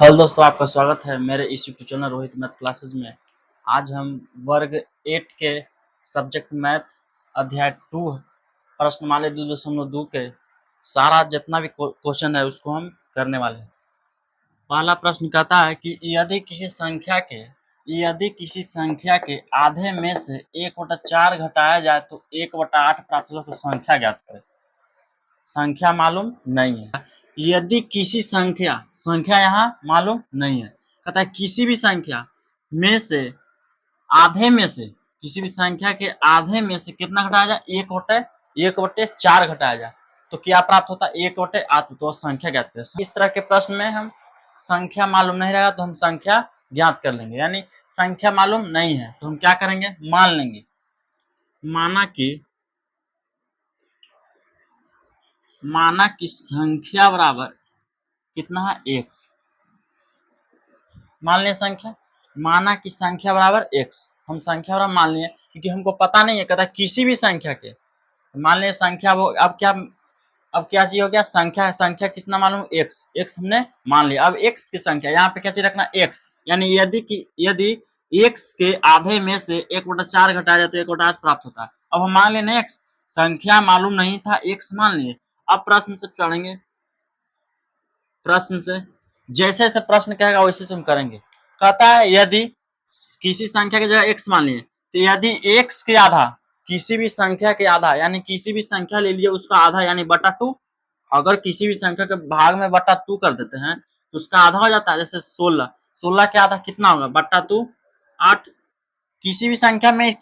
Hello दोस्तों, आपका स्वागत है मेरे इस YouTube channel Rohit math classes में। आज हम वर्ग 8 के सब्जेक्ट मैथ अध्याय 2 प्रश्नमाला 2.2 के सारा जितना भी क्वेश्चन है उसको हम करने वाले हैं। पहला प्रश्न कहता है कि यदि किसी संख्या के आधे में से 1/4 घटाया जाए तो 1/8 प्राप्त होगा, तो संख्या ज्ञात करें। संख्या मालूम नहीं है। यदि किसी संख्या यहाँ मालूम नहीं है, कहता है किसी भी संख्या में से आधे में से किसी भी संख्या के आधे में से कितना घटाया जाए, 1/4 घटाया जाए तो क्या प्राप्त होता है, 1/8। तो संख्या ज्ञात करें। इस तरह के प्रश्न में हम संख्या मालूम नहीं रहेगा तो हम संख्या ज्ञात कर लेंगे, यानी संख्या मालूम नहीं है तो हम क्या करेंगे, मान लेंगे। माना कि संख्या बराबर कितना है, x। मान लिया संख्या, माना कि संख्या बराबर x। हम संख्या बराबर मान लिए क्योंकि हमको पता नहीं है, कहता किसी भी संख्या के। मान लिया संख्या वो अब क्या चीज हो गया, संख्या कितना मालूम, x हमने मान लिया। अब x की संख्या यहाँ पे क्या चीज रखना, x, यानी यदि x के आधे में से 1/4 घटाया जाए तो 1/8 प्राप्त होता है। अब हम मान लें x, संख्या मालूम नहीं था, x मान लिए। अब प्रश्न से चढ़ेंगे, प्रश्न से जैसे जैसे प्रश्न कहेगा वैसे से हम करेंगे। कहता है यदि किसी संख्या की जगह x मान लिए, तो यदि x के आधा किसी भी संख्या के आधा, यानी किसी भी संख्या ले लिए उसका आधा यानी बटा 2। अगर किसी भी संख्या के भाग में बटा 2 कर देते हैं तो उसका आधा हो जाता है। जैसे 16 के आधा कितना होगा, बटा 2 8। किसी भी संख्या में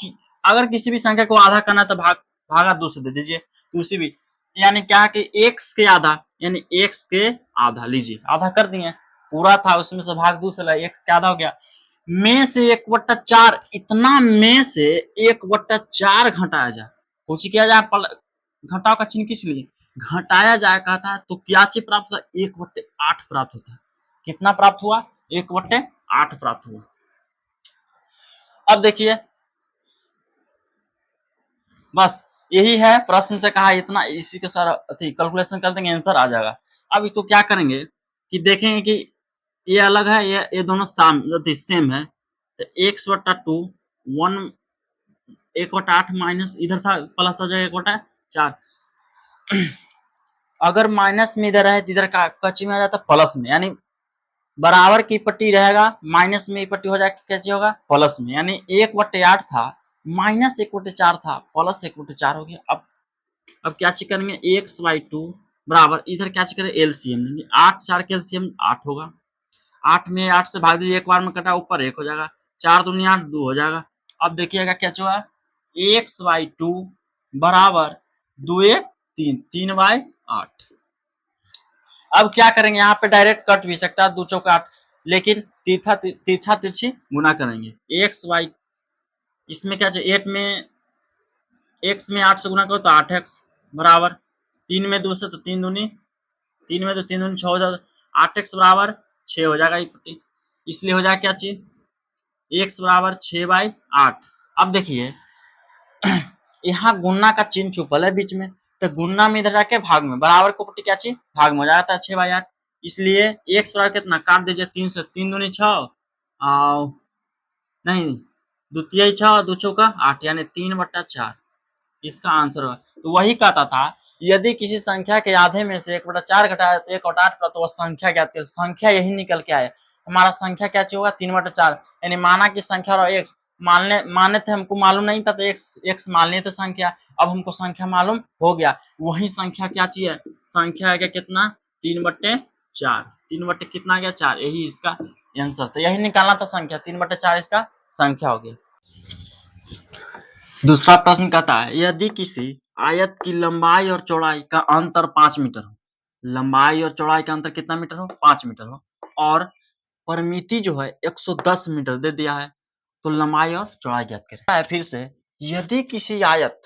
अगर किसी भी संख्या को आधा करना है तो भागा 2 से दे दीजिए। किसी भी, यानी क्या कि x के आधा, यानी x के आधा लीजिए, आधा कर दिए, पूरा था उसमें से भाग 2 से ला, x के आधा हो गया। में से 1/4, इतना में से 1/4 घटाया जाए, कुछ किया जाए, घटाव का चिन्ह किस लिए, घटाया जाए कहता है, तो क्या चीज प्राप्त होता है, 1/8 प्राप्त होता है। कितना प्राप्त हुआ, 1/8 प्राप्त हुआ। अब देखिए, बस यही है, प्रश्न से कहा इतना, इसी के सारा कैलकुलेशन कर देंगे, आंसर आ जाएगा। अब इसको क्या करेंगे कि देखेंगे कि ये अलग है, ये दोनों सेम है। तो x/2 1 1/8 माइनस इधर था, प्लस हो जाएगा 1/4। अगर माइनस में इधर है तो इधर का कच्ची में आ जाता प्लस में, यानी बराबर की पट्टी रहेगा, माइनस में पट्टी हो जाएगी, कैसे होगा, प्लस में। यानी 1/8 था, माइनस 1/4 था, प्लस 1/4 हो गया। अब क्या चीज करेंगे, x/2 बराबर, इधर क्या चीज करेंगे, एलसीएम लेंगे। 8 4 के एलसीएम 8 होगा। 8 में 8 से भाग दीजिए, एक बार में कटा, ऊपर 1 हो जाएगा। 4 दूनी 8, 2 हो जाएगा। अब देखिएगा क्या हुआ, x/2 बराबर 2 1 3, 3/8। अब क्या करेंगे, यहाँ पे डायरेक्ट कट भी सकता है, 2 चौका 8, लेकिन तिरछा तिरछी गुना करेंगे। x/, इसमें क्या चाहिए, 8 में x में 8 से गुना करो तो 8x बराबर, 3 में 2 से तो 3 दूनी 3 में तो 3 दूनी 6 हो जाएगा, 8x बराबर 6 हो जाएगा। इसलिए हो जाएगा क्या चीज, x बराबर 6/8। अब देखिए यहाँ गुणा का चिन्ह छुपल है बीच में, तो गुणा में इधर जाके भाग में, बराबर को पट्टी क्या चीज, भाग में हो जाता है 6/8। इसलिए x बराबर कितना, काट दीजिए 3 से, 3 दूनी 6, नहीं, द्वितीय 6, 2 चौका 8, यानी 3/4 इसका आंसर होगा। तो वही कहता था, यदि किसी संख्या के आधे में से 1/4 घटाया तो 1/8 प्राप्त, तो वह संख्या क्या थी, संख्या यही निकल के आए। हमारा संख्या क्या चाहिए होगा, 3/4, यानी माना कि संख्या और x माने थे, हमको मालूम नहीं था तो x मान लिए थे संख्या। अब हमको संख्या मालूम हो गया, वही संख्या क्या चाहिए, संख्या है क्या, कितना, 3/4, 3 बटे कितना आ गया, 4, यही इसका आंसर था, यही निकालना था संख्या, 3/4 इसका संख्या हो गया। दूसरा प्रश्न कहता है, यदि किसी आयत की लंबाई और चौड़ाई का अंतर 5 मीटर हो, लंबाई और चौड़ाई का अंतर कितना मीटर हो, 5 मीटर हो, और परिमिति जो है 110 मीटर दे दिया है, तो लंबाई और चौड़ाई ज्ञात करें। फिर से, यदि किसी आयत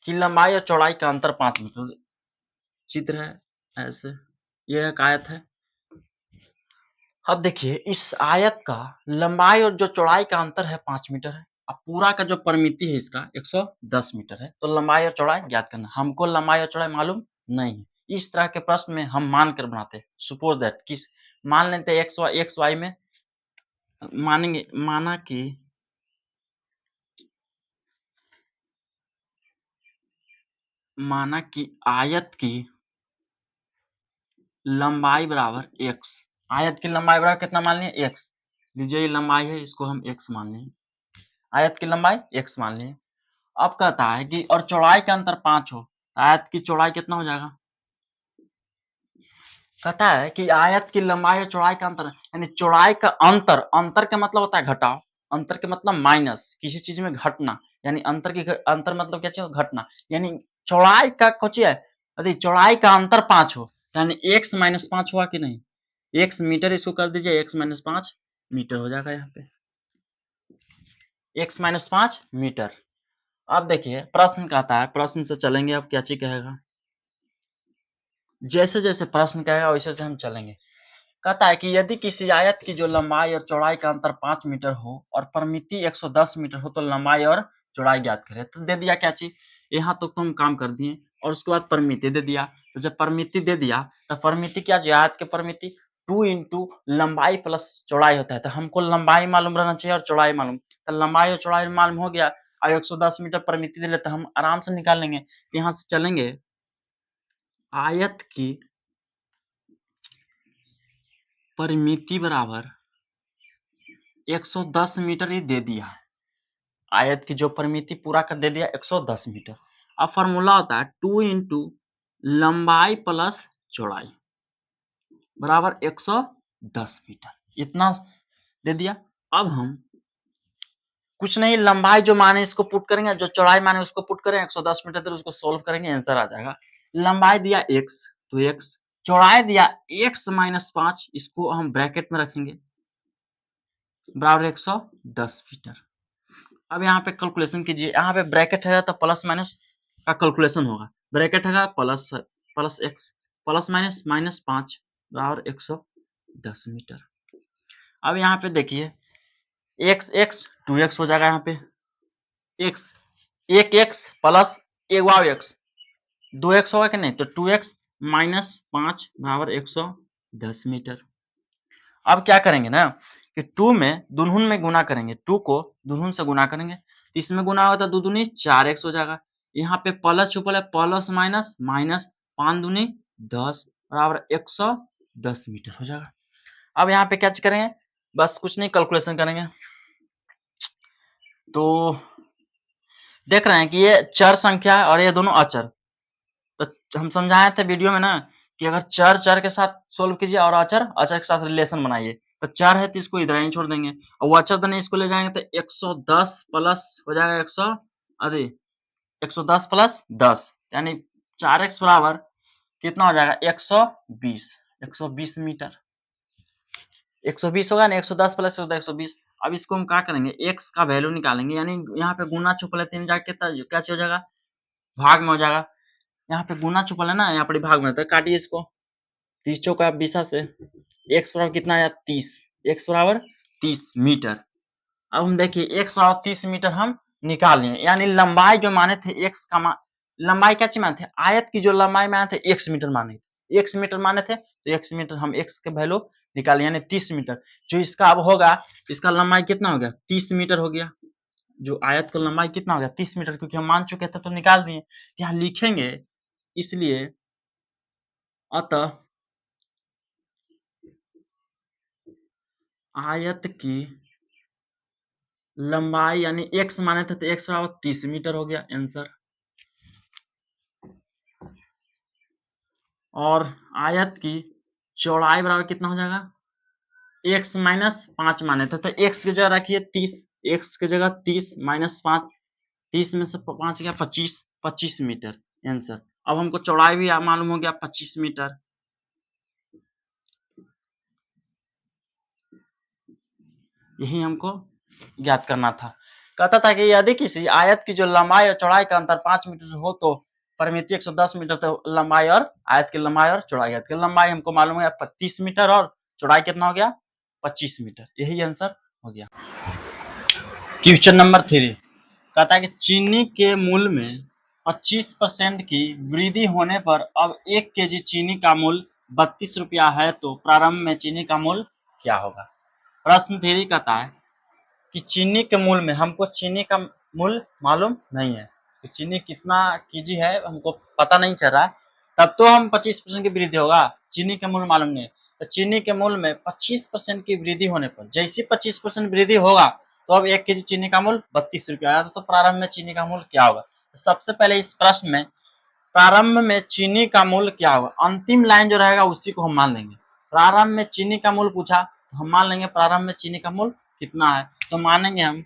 की लंबाई और चौड़ाई का अंतर 5 मीटर, चित्र है ऐसे, यह एक आयत है। अब देखिए, इस आयत का लंबाई और जो चौड़ाई का अंतर है 5 मीटर है, अब पूरा का जो परिमिति है इसका 110 मीटर है, तो लंबाई और चौड़ाई ज्ञात करना। हमको लंबाई और चौड़ाई मालूम नहीं है। इस तरह के प्रश्न में हम मान कर बनाते हैं, सपोज दैट, किस मान लेते हैं एक्स वाई में मानेंगे, माना कि आयत की लंबाई बराबर एक्स। आयत की लंबाई बराबर कितना मान लिए? एक्स। लीजिए ये लंबाई है, इसको हम एक्स मान लें। आयत की लंबाई एक्स मान लें। अब कहता है कि और चौड़ाई का अंतर 5 हो, तो आयत की चौड़ाई कितना हो जाएगा? कहता है कि आयत की लंबाई और चौड़ाई का अंतर, यानी चौड़ाई का अंतर, अंतर का मतलब होता है घटाव, अंतर के मतलब माइनस, किसी चीज में घटना, यानी अंतर मतलब क्या चीज? घटना। यानी चौड़ाई का कुछ है, यदि चौड़ाई का अंतर 5 हो, यानी x माइनस 5 हुआ कि नहीं? x मीटर, इसको कर दीजिए x माइनस 5 मीटर हो जाएगा यहाँ पे, x माइनस 5 मीटर। अब देखिए प्रश्न कहता है, प्रश्न से चलेंगे, अब क्या चीज कहेगा, जैसे जैसे प्रश्न कहेगा वैसे वैसे हम चलेंगे। कहता है कि यदि किसी आयत की जो लंबाई और चौड़ाई का अंतर 5 मीटर हो और परिमिति 110 मीटर हो, तो लंबाई और चौड़ाई ज्ञात करें। तो दे दिया क्या चीज, यहाँ तो हम काम कर दिए, और उसके बाद परिमिति दे दिया। तो जब परिमिति दे दिया तो परिमिति क्या, जो आयत की परिमिति 2 इंटू लंबाई प्लस चौड़ाई होता है, तो हमको लंबाई मालूम रहना चाहिए और चौड़ाई मालूम, तो लंबाई और चौड़ाई मालूम हो गया, और 110 मीटर परिमिति दे लेते, हम आराम से निकाल लेंगे। यहाँ से चलेंगे, आयत की परिमिति बराबर 110 मीटर ही दे दिया है। आयत की जो परिमिति पूरा कर दे दिया 110 मीटर। अब फॉर्मूला होता है 2 इंटू लंबाई प्लस चौड़ाई बराबर 110 मीटर, इतना दे दिया। अब हम कुछ नहीं, लंबाई जो माने इसको पुट करेंगे, जो चौड़ाई माने उसको पुट करें, 110 मीटर, तो उसको सोल्व करेंगे, आंसर आ जाएगा। लंबाई दिया x, तो x, चौड़ाई दिया x माइनस 5, इसको हम ब्रैकेट में रखेंगे, बराबर 110 मीटर। अब यहाँ पे कैलकुलेशन कीजिए, यहाँ पे ब्रैकेट है तो प्लस माइनस का कैलकुलेशन होगा, ब्रैकेट है plus plus x plus minus minus 5 बराबर 110 मीटर। अब यहाँ पे देखिए एक्स एक्स 2x हो जाएगा, यहाँ पे एक्स एक एक्स प्लस एक वाव एक्स 2x होगा कि नहीं, तो 2x माइनस 5 बराबर 110 मीटर। अब क्या करेंगे ना कि 2 में दुनहुन में गुना करेंगे, 2 को दुनहुन से गुना करेंगे, तो इसमें गुना होगा तो 2 दूनी 4x हो जाएगा। यहाँ पे प्लस छुपल है, प्लस माइनस माइनस 5 दूनी 10 बराबर 110 मीटर हो जाएगा। अब यहाँ पे क्या करेंगे, बस कुछ नहीं, कैलकुलेशन करेंगे। तो देख रहे हैं कि ये चर संख्या है और ये दोनों अचर, तो हम समझाए थे वीडियो में ना कि अगर चर चर के साथ सोल्व कीजिए और अचर अचर के साथ रिलेशन बनाइए। तो चर है तो इसको इधर ही छोड़ देंगे, और वो अचर देने इसको ले जाएंगे तो 110 प्लस हो जाएगा 110 प्लस 10, यानी 4x बराबर कितना हो जाएगा, 120 मीटर। 120 होगा ना, 110 प्लस 120। अब इसको हम क्या करेंगे, x का वैल्यू निकालेंगे, यानी यहाँ पे गुना छुपल है 3 जाके क्या हो जाएगा, भाग में हो जाएगा। यहाँ पे गुना छुपल है ना, यहाँ पर भाग में होता है, काटिए इसको, 30 चौका 20 से, x बराबर कितना आया 30, x बराबर 30 मीटर। अब हम देखिए x बराबर 30 मीटर हम निकाल लिए, यानी लंबाई जो माने थे x का लंबाई क्या चीज माने थे, आयत की जो लंबाई माने थे x मीटर माने थे, x मीटर माने थे, तो x मीटर हम x के वैल्यू निकाले, यानी 30 मीटर। जो इसका अब होगा, इसका लंबाई कितना हो गया, 30 मीटर हो गया। जो आयत का लंबाई कितना हो गया, 30 मीटर, क्योंकि हम मान चुके थे तो निकाल दिए। यहाँ लिखेंगे, इसलिए अतः आयत की लंबाई यानी x माने थे तो x बराबर 30 मीटर हो गया आंसर। और आयत की चौड़ाई बराबर कितना हो जाएगा, x माइनस 5 माने थे तो x की जगह रखिए 30, x की जगह 30 माइनस 5, 30 में से 5 गया 25, 25 मीटर आंसर। अब हमको चौड़ाई भी मालूम हो गया 25 मीटर। यही हमको ज्ञात करना था। कहता था कि यदि किसी आयत की जो लंबाई और चौड़ाई का अंतर 5 मीटर हो तो परिमिति 110 मीटर, तो लंबाई और आयत की लंबाई और चौड़ाई, आयत की लंबाई हमको मालूम है 30 मीटर और चौड़ाई कितना हो गया 25 मीटर। यही आंसर हो गया। क्वेश्चन नंबर 3 कहता है कि चीनी के मूल्य में 25% की वृद्धि होने पर अब 1 केजी चीनी का मूल्य 32 रुपया है तो प्रारंभ में चीनी का मूल्य क्या होगा। प्रश्न थ्री कहता है कि चीनी के मूल्य में, हमको चीनी का मूल्य मालूम नहीं है, तो चीनी कितना केजी है हमको पता नहीं चल रहा है, तब तो हम 25% की वृद्धि होगा। चीनी के मूल्य मालूम नहीं है, तो चीनी के मूल्य में 25% की वृद्धि होने पर, जैसी 25% वृद्धि होगा तो अब 1 केजी चीनी का मूल्य 32 रुपया आया, तो प्रारंभ में चीनी का मूल्य क्या होगा। तो सबसे पहले इस प्रश्न में प्रारंभ में चीनी का मूल्य क्या होगा, अंतिम लाइन जो रहेगा उसी को हम मान लेंगे। प्रारंभ में चीनी का मूल्य पूछा तो हम मान लेंगे प्रारंभ में चीनी का मूल्य कितना है, तो मानेंगे हम,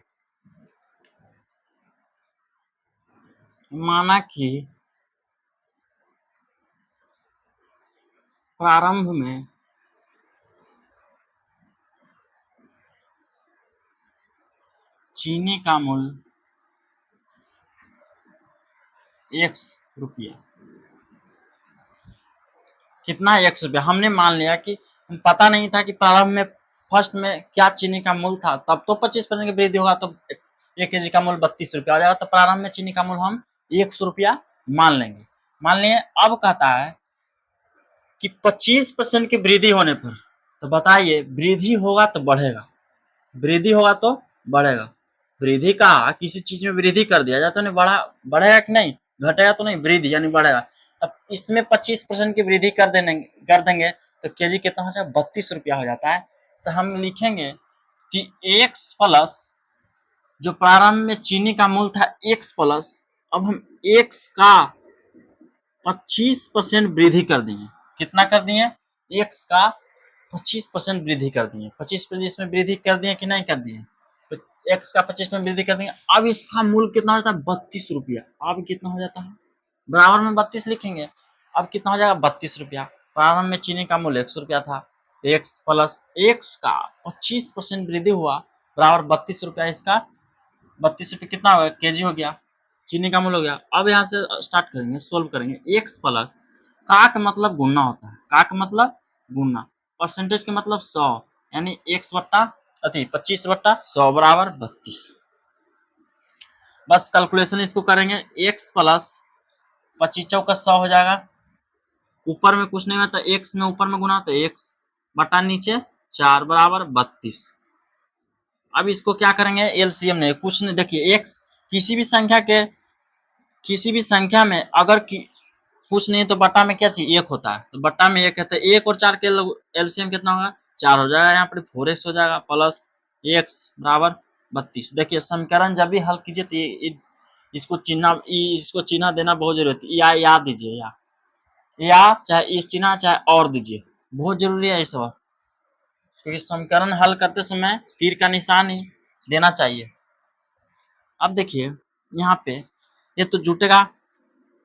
माना कि प्रारंभ में चीनी का मूल्य 1 रुपया, कितना 1 रुपया, हमने मान लिया कि पता नहीं था कि प्रारंभ में फर्स्ट में क्या चीनी का मूल्य था, तब तो 25% की वृद्धि होगा तो 1 केजी का मूल्य 32 रुपया हो जाएगा, तो प्रारंभ में चीनी का मूल्य हम 100 रुपया मान लेंगे। मान लिए, अब कहता है कि 25% की वृद्धि होने पर, तो बताइए वृद्धि होगा तो बढ़ेगा, वृद्धि होगा तो बढ़ेगा, वृद्धि का किसी चीज में वृद्धि कर दिया जाए तो नहीं बढ़ा, बढ़ेगा कि नहीं, घटेगा तो नहीं, वृद्धि यानी बढ़ेगा। अब इसमें 25% की वृद्धि कर देंगे तो केजी कितना हो जाएगा, 32 रुपया हो जाता है। तो हम लिखेंगे कि एक्स प्लस, जो प्रारंभ में चीनी का मूल्य था एक्स प्लस, अब हम एक्स का 25% वृद्धि कर दिए, कितना कर दिए, एक्स का 25% वृद्धि कर दिए, 25% इसमें वृद्धि कर दिए कि नहीं कर दिए, तो एक्स का 25% वृद्धि कर दिए। अब इसका मूल्य कितना हो जाता है, 32 रुपया। अब कितना हो जाता है, बराबर में 32 लिखेंगे, अब कितना हो जाएगा 32 रुपया। प्रारंभ में चीनी का मूल्य 100 रुपया था, एक्स प्लस एक्स का 25% वृद्धि हुआ बराबर 32 रुपया, इसका 32 रुपये कितना हो गया, केजी हो गया, चीनी का मूल्य हो गया। अब यहाँ से स्टार्ट करेंगे, सोल्व करेंगे। एक्स प्लस, का का मतलब गुणना होता है, का का मतलब गुणना, परसेंटेज के मतलब 100, यानी एक्स बट्टा 25/100 बराबर 32। बस कैलकुलेशन इसको करेंगे, एक्स प्लस 25 चौका 100 हो जाएगा, ऊपर में कुछ नहीं होता, एक्स में ऊपर में गुना होता है, एक्स बटा नीचे 4 बराबर 32। अब इसको क्या करेंगे, एलसीएम नहीं, कुछ नहीं, देखिए एक्स किसी भी संख्या में अगर कुछ नहीं तो बट्टा में क्या चाहिए, 1 होता है, तो बट्टा में 1 है, तो 1 और 4 के एलसीएम कितना होगा, 4 हो जाएगा, यहाँ पर 4x हो जाएगा, प्लस एक्स बराबर 32। देखिए समीकरण जब भी हल कीजिए तो इसको चिन्ह देना बहुत जरूरी है, या याद दीजिए, या चाहे इस चिन्ह चाहे और दीजिए, बहुत जरूरी है इस वक्त, क्योंकि समीकरण हल करते समय तीर का निशान ही देना चाहिए। अब देखिए यहाँ पे ये तो जुटेगा,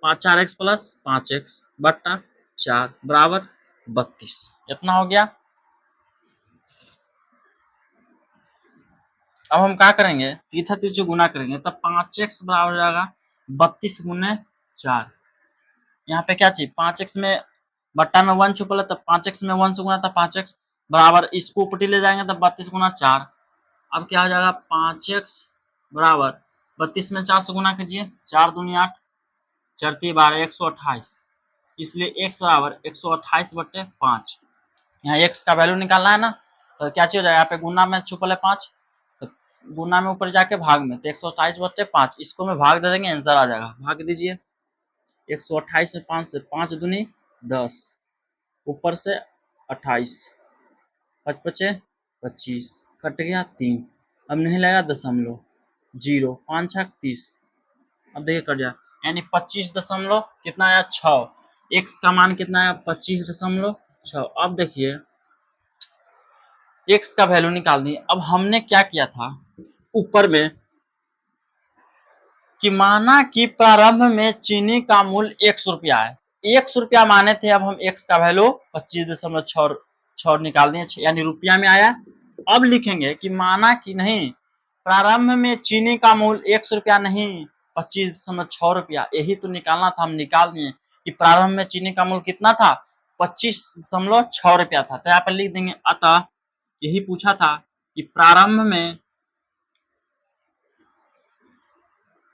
4x प्लस 5x बट्टा 4 बराबर 32, इतना हो गया। अब हम क्या करेंगे, तीठा तीर से गुना करेंगे, तब 5x बराबर हो जाएगा 32 गुने 4, यहाँ पे क्या चाहिए, 5x में बट्टा में 1 छुपल है, तब 5x में 1 से गुना, तब 5x बराबर, इसको ऊपरी ले जाएंगे तब 32 गुना 4, अब क्या हो जाएगा 5x बराबर 32 में 4 से गुना कीजिए, 4 दूनी 8, 4 × 12 128, इसलिए x बराबर 128/5। यहाँ x का वैल्यू निकालना है ना, तो क्या चीज हो जाएगा, यहाँ पे गुना में छुपल है 5, तो गुना में ऊपर जाके भाग में, तो 128/5, इसको में भाग दे देंगे, आंसर आ जाएगा, भाग दीजिए, 128 में 5 से 5 दूनी 10, ऊपर से 28, 5 पचे 25, कट गया 3, अब नहीं लगा दशमलव, 0, 5 छक 30, अब देखिए कट जाए, यानी 25 दशमलव कितना आया 6, एक्स का मान कितना आया 25.6। अब देखिए एक्स का वैल्यू निकाल दी। अब हमने क्या किया था ऊपर में कि माना कि प्रारंभ में चीनी का मूल्य 100 रुपया है, 100 रुपया माने थे, अब हम एक्स का वैल्यू 25.6 निकाल दिए, यानी रुपया में आया। अब लिखेंगे कि माना कि नहीं, प्रारंभ में चीनी का मूल्य 100 रुपया नहीं 25.6 रुपया, यही तो निकालना था, हम निकाल दिए कि प्रारंभ में चीनी का मूल्य कितना था 25.6 रुपया था, तो यहाँ पर लिख देंगे अतः यही पूछा था कि प्रारंभ में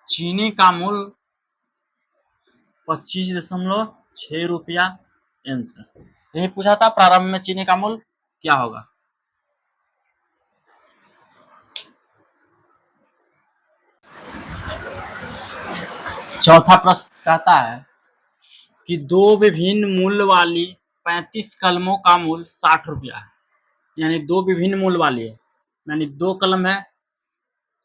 चीनी का मूल्य 25.6 रुपया, आंसर। यही पूछा था प्रारंभ में चीनी का मूल्य क्या होगा। चौथा प्रश्न कहता है कि दो विभिन्न मूल्य वाली 35 कलमों का मूल्य 60 रुपया है। यानी दो विभिन्न मूल्य वाली है, यानी दो कलम है।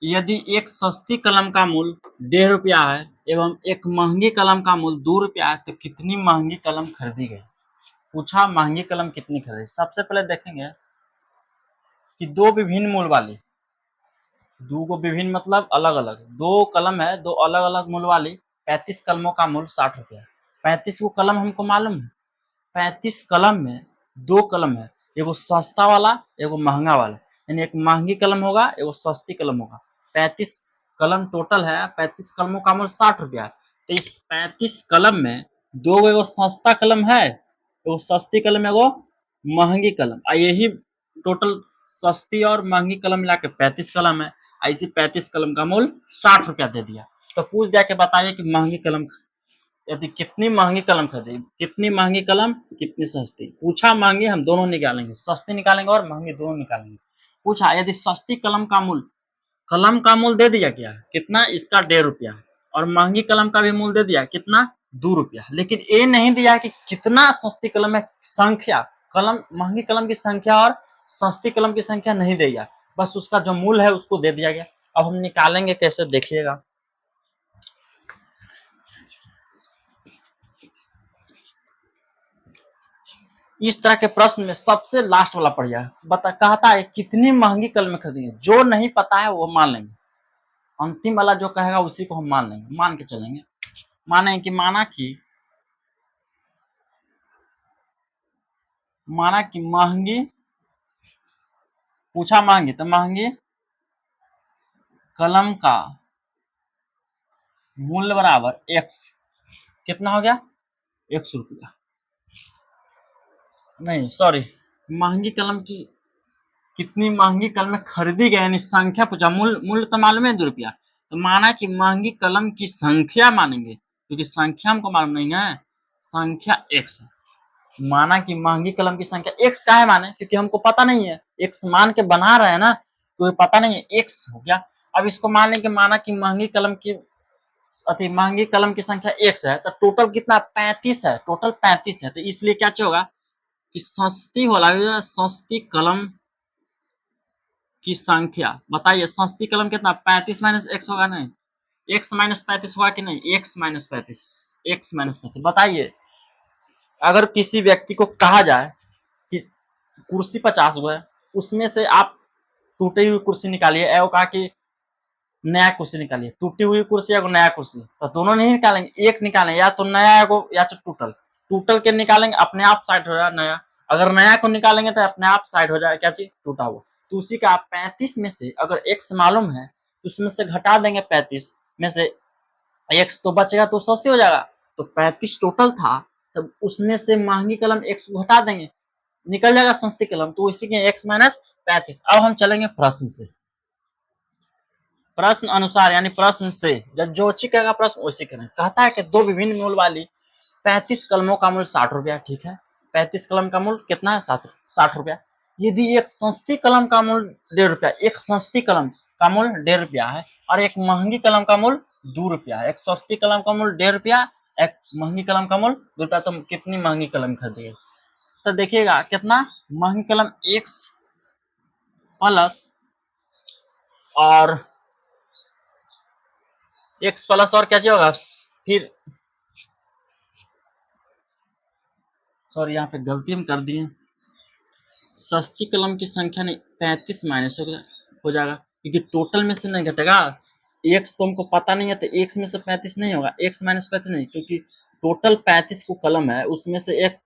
यदि एक सस्ती कलम का मूल्य 1.5 रुपया है एवं एक महंगी कलम का मूल्य 2 रुपया है तो कितनी महंगी कलम खरीदी गई। पूछा महंगी कलम कितनी खरीदी। सबसे पहले देखेंगे कि दो विभिन्न मूल्य वाली, दो को विभिन्न मतलब अलग अलग, दो कलम है, दो अलग अलग मूल्य वाली 35 कलमों का मूल्य 60 रुपया। 35 को कलम हमको मालूम है, 35 कलम में दो कलम है, एगो सस्ता वाला एगो महंगा वाला, यानी एक महंगी कलम होगा एगो सस्ती कलम होगा। 35 कलम टोटल है, 35 कलमों का मूल्य 60 रुपया। तो इस 35 कलम में दो एगो सस्ता कलम है, एगो सस्ती कलम, एगो महंगी कलम, यही टोटल सस्ती और महंगी कलम मिला के 35 कलम है। ऐसी 35 कलम का मूल्य 60 रुपया दे दिया। तो पूछ दिया कि बताइए कि महंगी कलम यदि कितनी महंगी कलम खरीदी, कितनी महंगी कलम कितनी सस्ती। पूछा महंगी हम दोनों निकालेंगे, सस्ती निकालेंगे और महंगी दोनों निकालेंगे। पूछा यदि सस्ती कलम का मूल्य दे दिया क्या कितना, इसका 1.5 रुपया, और महंगी कलम का भी मूल्य दे दिया कितना 2 रुपया, लेकिन ये नहीं दिया कि कितना सस्ती कलम है, संख्या कलम महंगी कलम की संख्या और सस्ती कलम की संख्या नहीं दिया, बस उसका जो मूल्य है उसको दे दिया गया। अब हम निकालेंगे कैसे देखिएगा। इस तरह के प्रश्न में सबसे लास्ट वाला पढ़िए, बता कहता है कितनी महंगी कलम खरीदेंगे। जो नहीं पता है वो मान लेंगे, अंतिम वाला जो कहेगा उसी को हम मान लेंगे, मान के चलेंगे। माने कि माना कि महंगी, पूछा महंगी तो महंगी कलम का मूल्य बराबर x, कितना हो गया 100 रुपया, नहीं सॉरी, महंगी कलम की कितनी महंगी कलम खरीदी गई, यानी संख्या पूछा, मूल्य तो मालूम है 2 रुपया, तो माना कि महंगी कलम की संख्या मानेंगे, क्योंकि संख्या हमको मालूम नहीं है, संख्या x है। माना कि महंगी कलम की संख्या x का है, माने क्योंकि हमको पता नहीं है, x मान के बना रहे हैं ना, तो पता नहीं है, x हो गया। अब इसको मान लेंगे, माना कि महंगी कलम की संख्या x है, तो टोटल कितना 35 है, टोटल 35 है, तो इसलिए क्या होगा कि सस्ती वाला, सस्ती कलम की संख्या बताइए, सस्ती कलम कितना 35 माइनस x होगा, नहीं x माइनस 35 होगा कि नहीं, x माइनस 35, x माइनस 35। बताइए अगर किसी व्यक्ति को कहा जाए कि कुर्सी 50 हुआ है, उसमें से आप टूटी हुई कुर्सी निकालिए, एवं कहा कि नया कुर्सी निकालिए, टूटी हुई कुर्सी या नया कुर्सी, तो दोनों नहीं निकालेंगे, एक निकालेंगे, या तो नया या तो टूटल, टूटल के निकालेंगे अपने आप साइड हो जाए नया, अगर नया को निकालेंगे तो अपने आप साइड हो जाए क्या चीज टूटा हुआ। तो उसी का 35 में से अगर x मालूम है तो उसमें से घटा देंगे, 35 में से x तो बचेगा तो सस्ती हो जाएगा, तो 35 टोटल था, तब उसमें से महंगी कलम x को घटा देंगे, निकल जाएगा सस्ती कलम, तो इसी के x माइनस 35। अब हम चलेंगे प्रश्न से, प्रश्न अनुसार यानी प्रश्न से, जो कहेगा प्रश्न वैसे करें। कहता है कि दो विभिन्न मूल्य वाली 35 कलमों का मूल्य 60 रुपया, ठीक है, 35 कलम का मूल्य कितना है 60 रुपया। यदि एक सस्ती कलम का मूल्य 1.5 रुपया, एक सस्ती कलम का मूल्य 1.5 रुपया है और एक महंगी कलम का मूल्य 2 रुपया है, एक सस्ती कलम का मूल्य 1.5 रुपया, एक महंगी कलम का मूल्य 2 रुपया, तो कितनी महंगी कलम खरीदिए। तो देखिएगा कितना महंगी कलम x प्लस और x प्लस और क्या चाहिए होगा, फिर सॉरी यहाँ पे गलती हम कर दिए, सस्ती कलम की संख्या नहीं 35 माइनस हो जाएगा, क्योंकि टोटल में से नहीं घटेगा, एक्स तो हमको पता नहीं है, तो एक्स में से 35 नहीं होगा, एक्स माइनस 35 नहीं, क्योंकि टोटल 35 को कलम है, उसमें से एक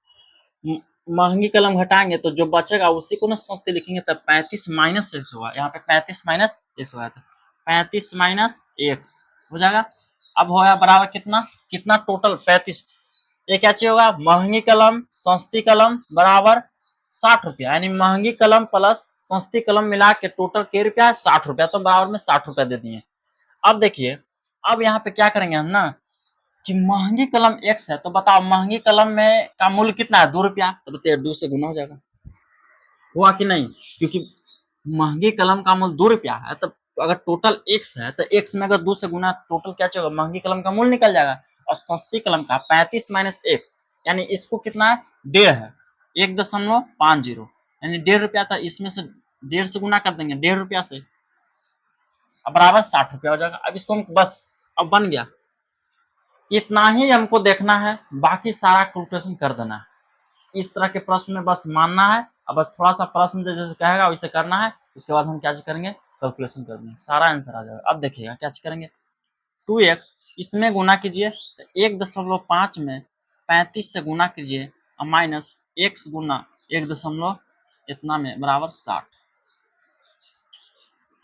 महंगी कलम घटाएंगे तो जो बचेगा उसी को ना सस्ती लिखेंगे, तब 35 माइनस एक्स होगा, यहाँ पे 35 माइनस एक्स होगा, तो 35 माइनस एक्स हो जाएगा। अब होगा बराबर कितना, कितना टोटल 35, ये क्या चाहिए होगा, महंगी कलम सस्ती कलम बराबर 60 रुपया, यानी महंगी कलम प्लस सस्ती कलम मिला के टोटल के रुपया है 60 रुपया, तो बराबर में 60 रुपया दे दिए। अब देखिए, अब यहाँ पे क्या करेंगे हम ना, कि महंगी कलम x है, तो बताओ महंगी कलम में का मूल्य कितना है, 2 रुपया, तो बताइए 2 से गुना हो जाएगा, हुआ कि नहीं? क्योंकि महंगी कलम का मूल्य 2 रुपया है, तो अगर टोटल x है तो x में अगर 2 से गुना टोटल क्या होगा, महंगी कलम का मूल्य निकल जाएगा। और सस्ती कलम का 35 माइनस x, यानी इसको कितना है, 1.5 है, 1.50 यानी 1.5 रुपया था, इसमें से 1.5 से गुना कर देंगे 1.5 रुपया से, अब बराबर 60 रुपया हो जाएगा। अब इसको हम बस अब बन गया, इतना ही हमको देखना है, बाकी सारा कैलकुलेशन कर देना है। इस तरह के प्रश्न में बस मानना है, अब बस थोड़ा सा प्रश्न जैसे कहेगा वैसे करना है, उसके बाद हम क्या करेंगे, कैलकुलेशन कर देंगे, सारा आंसर आ जाएगा। अब देखिएगा क्या करेंगे, 2x इसमें गुना कीजिए तो 1.5 में 35 से गुना कीजिए और माइनस x गुना 1 दशमलव इतना में बराबर 60।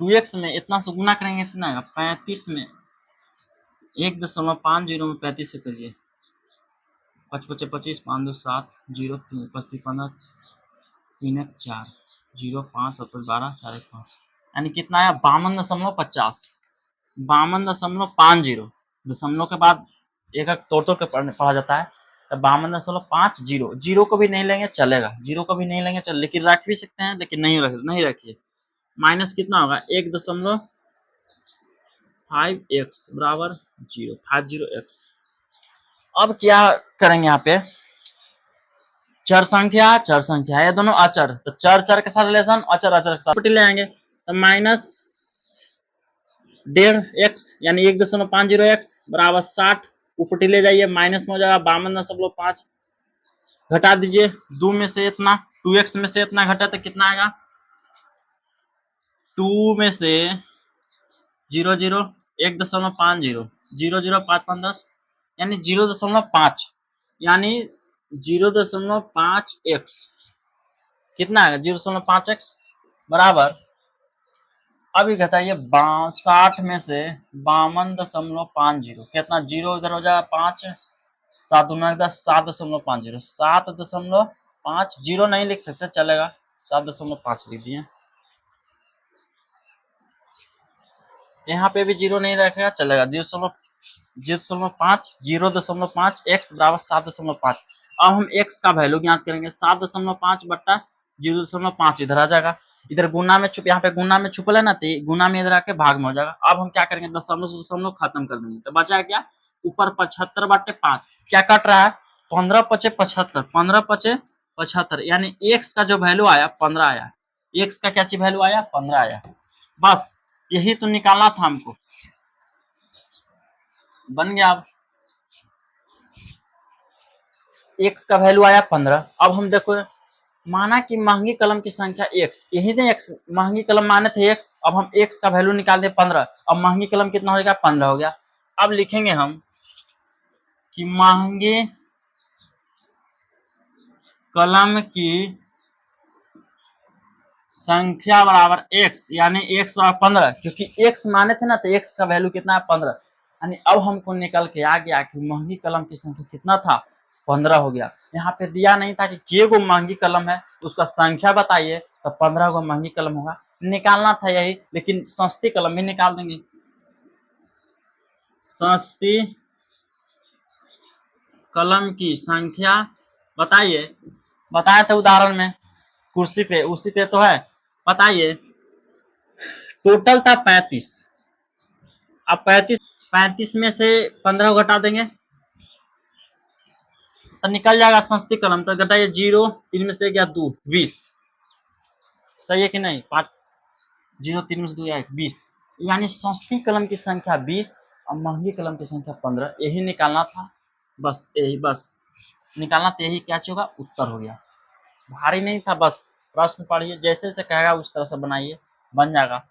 2x में इतना से गुना करेंगे इतना आएगा 35 में 1.50 में 35 से करिए, 5 पचे 25, 5 2 7, 0 3 25 15, 3 1 4, 0 5 7 12, 4 1 5, यानी कितना आया 52.50, 52.50, दशमलव के बाद एक एक तोड़ तोड़ के पढ़ा जाता है, तो 52.50, जीरो को भी नहीं लेंगे चलेगा, जीरो को भी नहीं लेंगे चल, लेकिन रख भी सकते हैं, लेकिन नहीं रखिए। माइनस कितना होगा 1.5x बराबर 0, 50x। अब क्या करेंगे, यहाँ पे चर संख्या है, दोनों अचर, तो चर के साथ रिलेशन, अचर के साथ ले आएंगे, तो माइनस 1.5x यानी 1.50x बराबर 60, ऊपर ले जाइए माइनस में हो जाएगा 52.5, घटा दीजिए 2 में से इतना, 2x में से इतना घटा तो कितना आएगा, 2 में से 0 0 1.50, 0 0 5 5 10, यानी 0.5, यानी 0.5x कितना आएगा 0.5x बराबर, अभी घटाइए 60 में से 52.50, कितना, 0 इधर हो जाएगा 5, 7 दूना 10, 7.50, 7.5, 0 नहीं लिख सकते चलेगा, 7.5 लिख दिए, यहाँ पे भी 0 नहीं रखेगा चलेगा, 0.5 0.5 x बराबर 7.5। अब हम x का वैल्यू ज्ञात करेंगे, 7.5 बट्टा 0.5 इधर आ जाएगा, इधर गुना में छुप, यहाँ पे गुना में छुपल है ना, तो गुना में इधर आके भाग में हो जाएगा। अब हम क्या करेंगे, दशमलव से दशमलव खत्म कर देंगे, तो बचा क्या, ऊपर 75 बट्टे 5 क्या कट रहा है, 15 पचे 75, 15 पचे 75, यानी x का जो वैल्यू आया 15 आया, x का क्या चीज वैल्यू आया 15 आया, बस यही तो निकालना था हमको, बन गया। अब x का वैल्यू आया 15। अब हम देखो, माना कि महंगी कलम की संख्या x, यही थे x, महंगी कलम माने थे x, अब हम x का वैल्यू निकाल दे 15, अब महंगी कलम कितना हो गया 15 हो गया। अब लिखेंगे हम कि महंगी कलम की संख्या बराबर x, यानी x बराबर 15, क्योंकि x माने थे ना, तो x का वैल्यू कितना है 15, यानी अब हमको निकल के आ गया कि महंगी कलम की संख्या कितना था 15 हो गया। यहाँ पे दिया नहीं था कि के गो महंगी कलम है, उसका संख्या बताइए, तो 15 गो महंगी कलम होगा, निकालना था यही, लेकिन सस्ती कलम भी निकाल देंगे, सस्ती कलम की संख्या बताइए, बताया था उदाहरण में, कुर्सी पे उसी पे तो है, बताइए, टोटल था 35, अब 35 में से 15 को घटा देंगे तो निकल जाएगा सस्ती कलम, तो घटाइए 0, 3 में से गया 2, 20, सही है कि नहीं, 5 0 3 में से 2 20, यानी सस्ती कलम की संख्या 20 और महंगी कलम की संख्या 15, यही निकालना था, बस यही, बस निकालना तो यही, क्या होगा उत्तर हो गया, भारी नहीं था, बस प्रश्न पढ़िए जैसे से कहेगा उस तरह से बनाइए, बन जाएगा।